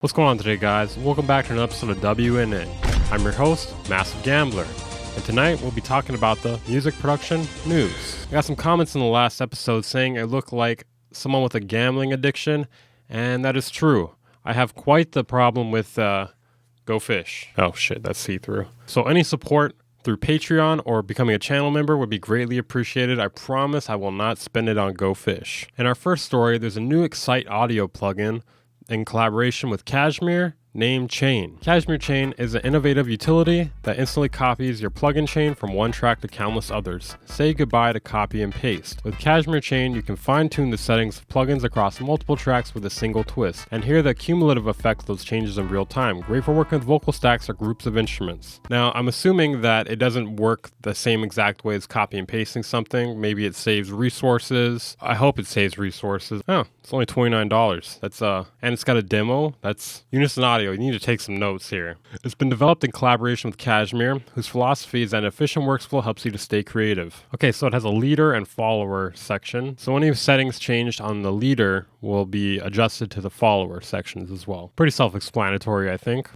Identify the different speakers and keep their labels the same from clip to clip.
Speaker 1: What's going on today, guys? Welcome back to another episode of WNN. I'm your host, Massive Gambler, and tonight we'll be talking about the music production news. I got some comments in the last episode saying I look like someone with a gambling addiction, and that is true. I have quite the problem with Go Fish. Oh shit, that's see-through. So any support through Patreon or becoming a channel member would be greatly appreciated. I promise I will not spend it on Go Fish. In our first story, there's a new Excite audio plugin in collaboration with KSHMR named Chain. KSHMR Chain is an innovative utility that instantly copies your plugin chain from one track to countless others. Say goodbye to copy and paste. With KSHMR Chain, you can fine-tune the settings of plugins across multiple tracks with a single twist, and hear the cumulative effect of those changes in real time. Great for working with vocal stacks or groups of instruments. Now, I'm assuming that it doesn't work the same exact way as copy and pasting something. Maybe it saves resources. I hope it saves resources. Oh, it's only $29. That's and it's got a demo. That's Unison Audio. You need to take some notes here. It's been developed in collaboration with KSHMR, whose philosophy is that an efficient workflow helps you to stay creative. Okay, so it has a leader and follower section. So any settings changed on the leader will be adjusted to the follower sections as well. Pretty self-explanatory, I think.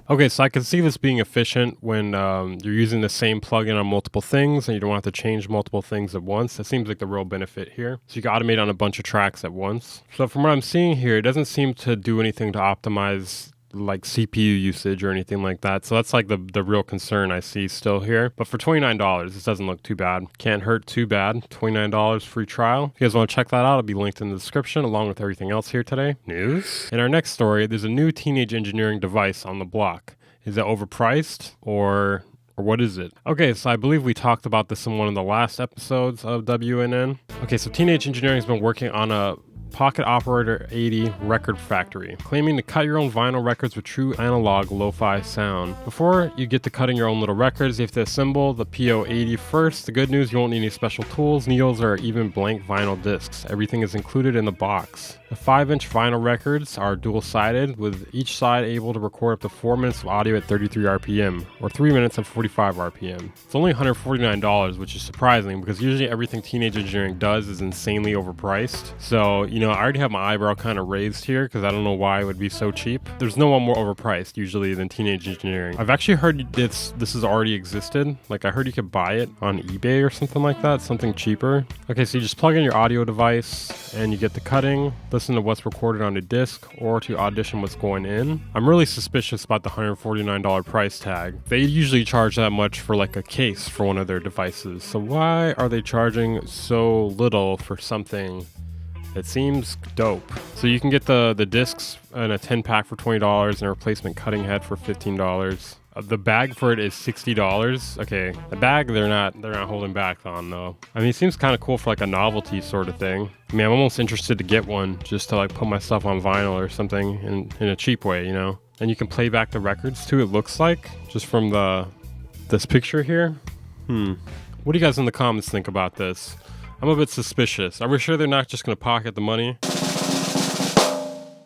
Speaker 1: Okay, so I can see this being efficient when you're using the same plugin on multiple things and you don't have to change multiple things at once. That seems like the real benefit here. So you can automate on a bunch of tracks at once. So from what I'm seeing here, it doesn't seem to do anything to optimize like CPU usage or anything like that. So that's like the real concern I see still here. But for $29, this doesn't look too bad. Can't hurt too bad. $29 free trial. If you guys want to check that out, it'll be linked in the description along with everything else here today. News. In our next story, there's a new teenage engineering device on the block. Is it overpriced or what is it? Okay, so I believe we talked about this in one of the last episodes of WNN. Okay, so Teenage Engineering has been working on a Pocket Operator 80 record factory, claiming to cut your own vinyl records with true analog lo-fi sound. Before you get to cutting your own little records, you have to assemble the PO80 first. The good news, you won't need any special tools, needles, or even blank vinyl discs. Everything is included in the box. The 5-inch vinyl records are dual-sided, with each side able to record up to 4 minutes of audio at 33 RPM, or 3 minutes at 45 RPM. It's only $149, which is surprising, because usually everything Teenage Engineering does is insanely overpriced. So, you know, I already have my eyebrow kind of raised here, because I don't know why it would be so cheap. There's no one more overpriced, usually, than Teenage Engineering. I've actually heard this has already existed. Like, I heard you could buy it on eBay or something like that, something cheaper. Okay, so you just plug in your audio device, and you get the cutting, listen to what's recorded on a disc, or to audition what's going in. I'm really suspicious about the $149 price tag. They usually charge that much for like a case for one of their devices. So why are they charging so little for something that seems dope? So you can get the discs in a 10-pack for $20 and a replacement cutting head for $15. The bag for it is $60. Okay, the bag they're not holding back on though. I mean, it seems kind of cool for like a novelty sort of thing. I mean, I'm almost interested to get one just to like put my stuff on vinyl or something in a cheap way, you know? And you can play back the records too, it looks like, just from this picture here. What do you guys in the comments think about this? I'm a bit suspicious. Are we sure they're not just gonna pocket the money?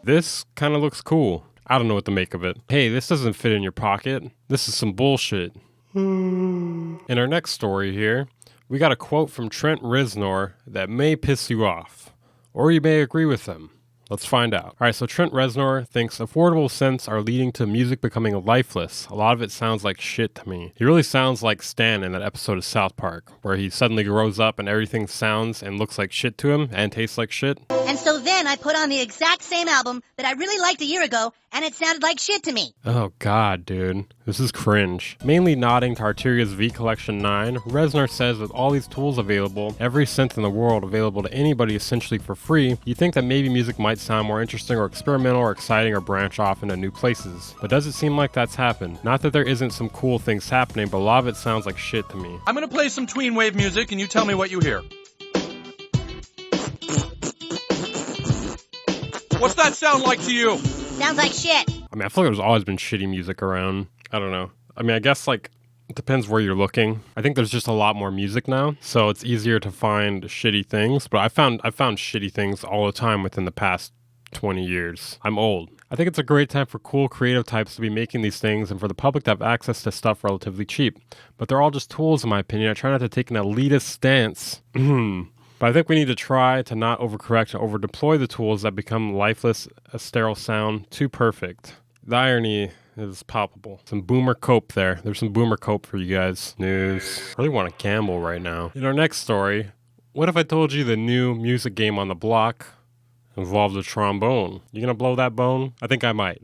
Speaker 1: This kind of looks cool. I don't know what to make of it. Hey, this doesn't fit in your pocket. This is some bullshit. In our next story here, we got a quote from TRENT REZNOR that may piss you off, or you may agree with them. Let's find out. All right, so TRENT REZNOR thinks affordable synths are leading to music becoming lifeless. A lot of it sounds like shit to me. He really sounds like Stan in that episode of South Park, where he suddenly grows up and everything sounds and looks like shit to him and tastes like shit.
Speaker 2: And so then I put on the exact same album that I really liked a year ago, and it sounded like shit to me.
Speaker 1: Oh god, dude. This is cringe. Mainly nodding to Arteria's V Collection 9, REZNOR says with all these tools available, every synth in the world available to anybody essentially for free, you think that maybe music might sound more interesting or experimental or exciting or branch off into new places. But does it seem like that's happened? Not that there isn't some cool things happening, but a lot of it sounds like shit to me.
Speaker 3: I'm gonna play some tween wave music and you tell me what you hear. What's that sound like to you?
Speaker 2: Sounds like shit.
Speaker 1: I mean, I feel like there's always been shitty music around. I don't know. I mean, I guess like it depends where you're looking. I think there's just a lot more music now, so it's easier to find shitty things. But I found shitty things all the time within the past 20 years. I'm old. I think it's a great time for cool creative types to be making these things and for the public to have access to stuff relatively cheap. But they're all just tools in my opinion. I try not to take an elitist stance. But I think we need to try to not overcorrect and overdeploy the tools that become lifeless, a sterile sound too perfect. The irony is palpable. Some boomer cope there. There's some boomer cope for you guys. News. I really want to gamble right now. In our next story, what if I told you the new music game on the block involved a trombone? You gonna blow that bone? I think I might.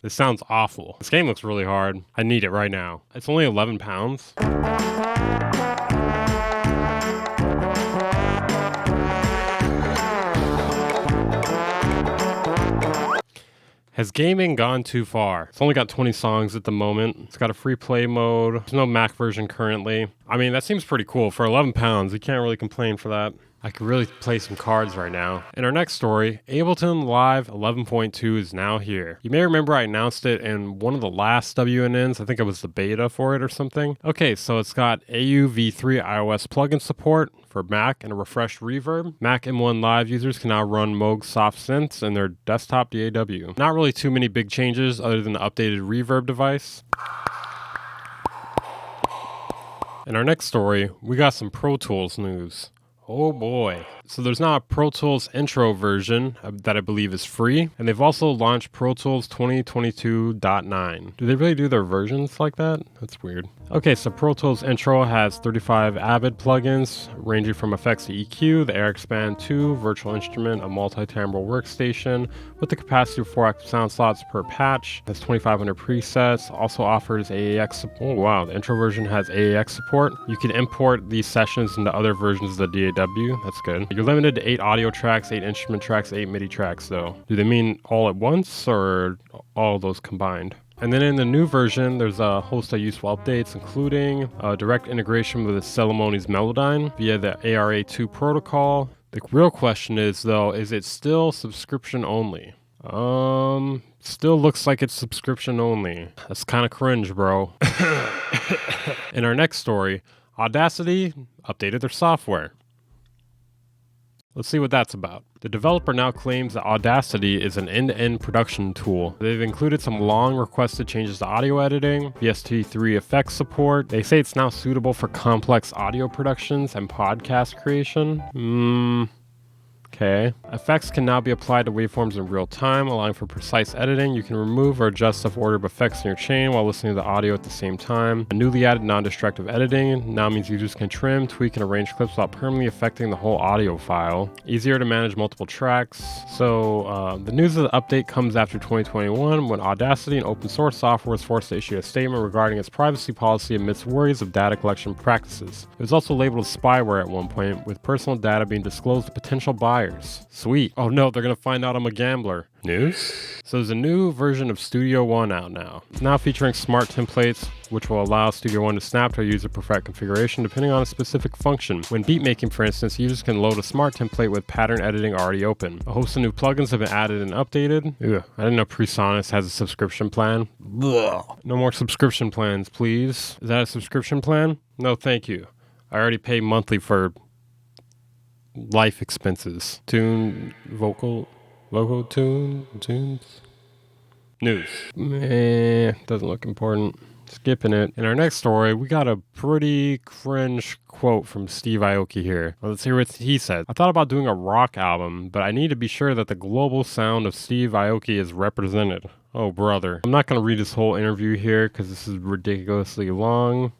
Speaker 1: This sounds awful. This game looks really hard. I need it right now. It's only 11 pounds. Has gaming gone too far? It's only got 20 songs at the moment. It's got a free play mode. There's no Mac version currently. I mean, that seems pretty cool. For 11 pounds, you can't really complain for that. I could really play some cards right now. In our next story, Ableton Live 11.2 is now here. You may remember I announced it in one of the last WNNs. I think it was the beta for it or something. Okay, so it's got AUV3 iOS plugin support for Mac and a refreshed reverb. Mac M1 Live users can now run Moog soft synths in their desktop DAW. Not really too many big changes other than the updated reverb device. In our next story, we got some Pro Tools news. Oh boy. So there's now a Pro Tools intro version that I believe is free, and they've also launched Pro Tools 2022.9. Do they really do their versions like that? That's weird. Okay, so Pro Tools intro has 35 Avid plugins, ranging from effects to EQ, the Air Expand 2, virtual instrument, a multi-timbral workstation with the capacity of 4 active sound slots per patch, has 2,500 presets, also offers AAX support. Oh wow, the intro version has AAX support. You can import these sessions into other versions of the DAW. That's good. You're limited to 8 audio tracks, 8 instrument tracks, 8 MIDI tracks though. Do they mean all at once or all those combined? And then in the new version, there's a host of useful updates, including direct integration with the Celemoni's Melodyne via the ARA2 protocol. The real question is though, is it still subscription only? Still looks like it's subscription only. That's kind of cringe, bro. In our next story, Audacity updated their software. Let's see what that's about. The developer now claims that Audacity is an end-to-end production tool. They've included some long requested changes to audio editing, VST3 effects support. They say it's now suitable for complex audio productions and podcast creation. Okay. Effects can now be applied to waveforms in real time, allowing for precise editing. You can remove or adjust self-order of effects in your chain while listening to the audio at the same time. A newly added non-destructive editing now means users can trim, tweak, and arrange clips without permanently affecting the whole audio file. Easier to manage multiple tracks. So, the news of the update comes after 2021, when Audacity, an open source software, was forced to issue a statement regarding its privacy policy amidst worries of data collection practices. It was also labeled as spyware at one point, with personal data being disclosed to potential buyers. Sweet. Oh no, they're gonna find out I'm a gambler. News? So there's a new version of Studio One out now. It's now featuring smart templates, which will allow Studio One to snap to a user-preferred configuration depending on a specific function. When beat making, for instance, users can load a smart template with pattern editing already open. A host of new plugins have been added and updated. Ugh, I didn't know PRESONUS has a subscription plan. Ugh. No more subscription plans, please. Is that a subscription plan? No, thank you. I already pay monthly for life expenses. Tunes. News. Doesn't look important. Skipping it. In our next story, we got a pretty cringe quote from Steve Aoki here. Well, let's hear what he said. I thought about doing a rock album, but I need to be sure that the global sound of Steve Aoki is represented. Oh, brother. I'm not going to read this whole interview here because this is ridiculously long.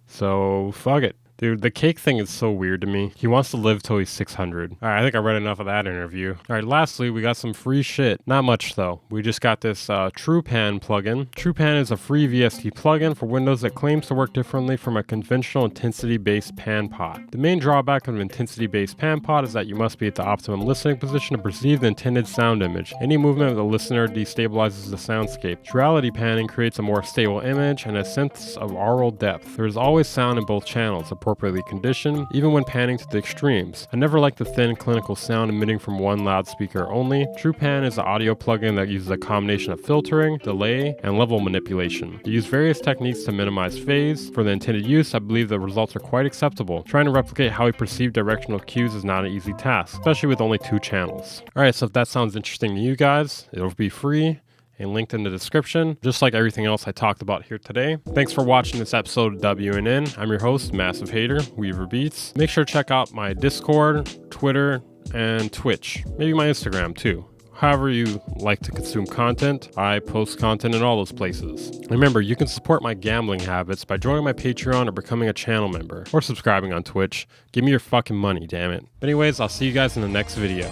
Speaker 1: So, fuck it. Dude, the cake thing is so weird to me. He wants to live till he's 600. Alright, I think I read enough of that interview. Alright, lastly, we got some free shit. Not much, though. We just got this TRUPAN plugin. TRUPAN is a free VST plugin for Windows that claims to work differently from a conventional intensity-based pan pot. The main drawback of an intensity-based pan pot is that you must be at the optimum listening position to perceive the intended sound image. Any movement of the listener destabilizes the soundscape. Duality panning creates a more stable image and a sense of aural depth. There is always sound in both channels, appropriately conditioned, even when panning to the extremes. I never liked the thin clinical sound emitting from one loudspeaker only. TRUPAN is an audio plugin that uses a combination of filtering, delay, and level manipulation. They use various techniques to minimize phase. For the intended use, I believe the results are quite acceptable. Trying to replicate how we perceive directional cues is not an easy task, especially with only 2 channels. Alright, so if that sounds interesting to you guys, it'll be free. and linked in the description, just like everything else I talked about here today. Thanks for watching this episode of WNN. I'm your host, Massive Hater, Weaver Beats. Make sure to check out my Discord, Twitter, and Twitch. Maybe my Instagram too. However you like to consume content, I post content in all those places. Remember, you can support my gambling habits by joining my Patreon or becoming a channel member, or subscribing on Twitch. Give me your fucking money, damn it. But anyways, I'll see you guys in the next video.